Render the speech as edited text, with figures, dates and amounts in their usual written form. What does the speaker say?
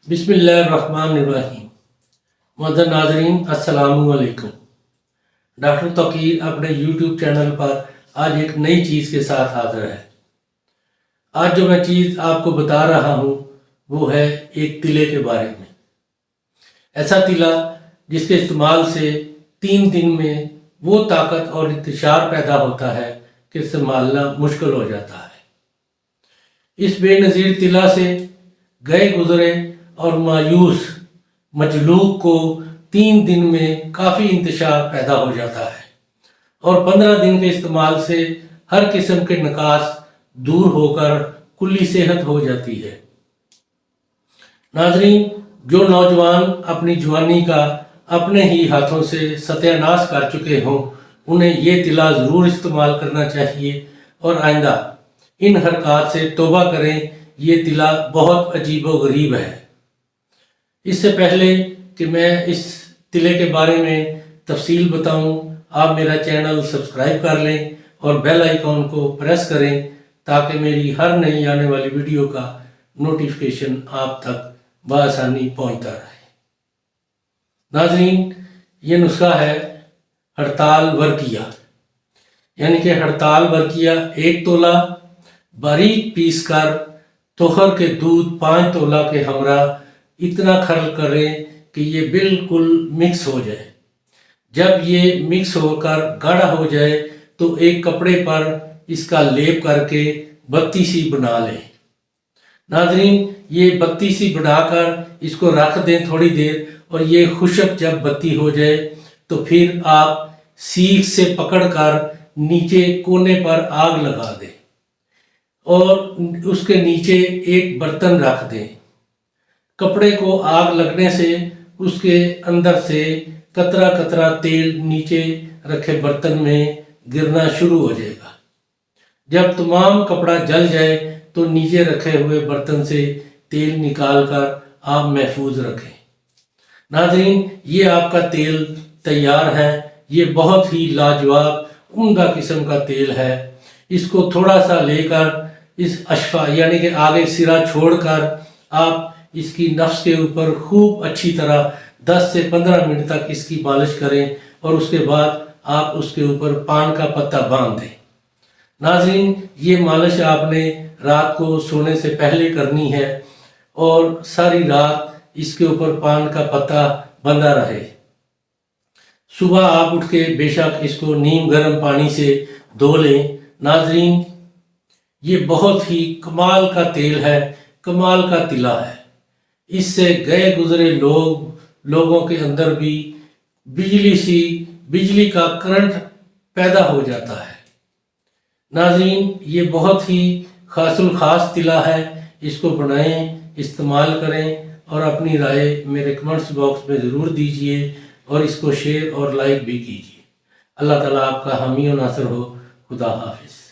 बिस्मिल्लाहिर्रहमानिर्रहीम। मुअज़्ज़ज़ नाज़रीन, अस्सलामु अलैकुम। डॉक्टर तौकीर अपने यूट्यूब चैनल पर आज एक नई चीज़ के साथ हाज़िर है। आज जो मैं चीज़ आपको बता रहा हूँ वो है एक तिले के बारे में। ऐसा तिला जिसके इस्तेमाल से 3 दिन में वो ताकत और इंतशार पैदा होता है कि संभालना मुश्किल हो जाता है। इस बेनज़ीर तिला से गए गुज़रे और मायूस मजलूक को 3 दिन में काफ़ी इंतशार पैदा हो जाता है और 15 दिन के इस्तेमाल से हर किस्म के नकास दूर होकर कुल्ली सेहत हो जाती है। नाज़रीन, जो नौजवान अपनी जवानी का अपने ही हाथों से सत्यानाश कर चुके हों, उन्हें ये तिला ज़रूर इस्तेमाल करना चाहिए और आइंदा इन हरकत से तौबा करें। ये तिला बहुत अजीबो गरीब है। इससे पहले कि मैं इस तिले के बारे में तफसील बताऊं, आप मेरा चैनल सब्सक्राइब कर लें और बेल आइकॉन को प्रेस करें ताकि मेरी हर नई आने वाली वीडियो का नोटिफिकेशन आप तक बआसानी पहुंचता रहे। नाज़रीन, ये नुस्खा है हड़ताल वर्किया, यानी कि हड़ताल वर्किया 1 तोला बारीक पीस कर तोहर के दूध 5 तोला के हमरा इतना खर्ल करें कि ये बिल्कुल मिक्स हो जाए। जब ये मिक्स होकर गाढ़ा हो जाए तो एक कपड़े पर इसका लेप करके बत्ती सी बना लें। नाज़रीन, ये बत्ती सी बनाकर इसको रख दें थोड़ी देर, और ये खुशक जब बत्ती हो जाए तो फिर आप सीख से पकड़कर नीचे कोने पर आग लगा दें और उसके नीचे एक बर्तन रख दें। कपड़े को आग लगने से उसके अंदर से कतरा कतरा तेल नीचे रखे बर्तन में गिरना शुरू हो जाएगा। जब तमाम कपड़ा जल जाए तो नीचे रखे हुए बर्तन से तेल निकाल कर आप महफूज रखें। नाज़रीन, ये आपका तेल तैयार है। ये बहुत ही लाजवाब उम्दा किस्म का तेल है। इसको थोड़ा सा लेकर इस अशफा यानी कि आगे सिरा छोड़कर आप इसकी नफ्स के ऊपर खूब अच्छी तरह 10 से 15 मिनट तक इसकी मालिश करें और उसके बाद आप उसके ऊपर पान का पत्ता बांध दें। नाज़रीन, ये मालिश आपने रात को सोने से पहले करनी है और सारी रात इसके ऊपर पान का पत्ता बंधा रहे। सुबह आप उठ के बेशक इसको नीम गर्म पानी से धो लें। नाज़रीन, ये बहुत ही कमाल का तेल है, कमाल का तिला है। इससे गए गुजरे लोगों के अंदर भी बिजली का करंट पैदा हो जाता है। नाज़रीन, ये बहुत ही खास तिला है। इसको बनाएं, इस्तेमाल करें और अपनी राय मेरे कमेंट्स बॉक्स में ज़रूर दीजिए और इसको शेयर और लाइक भी कीजिए। अल्लाह ताला आपका हामी और नासर हो। खुदा हाफिज़।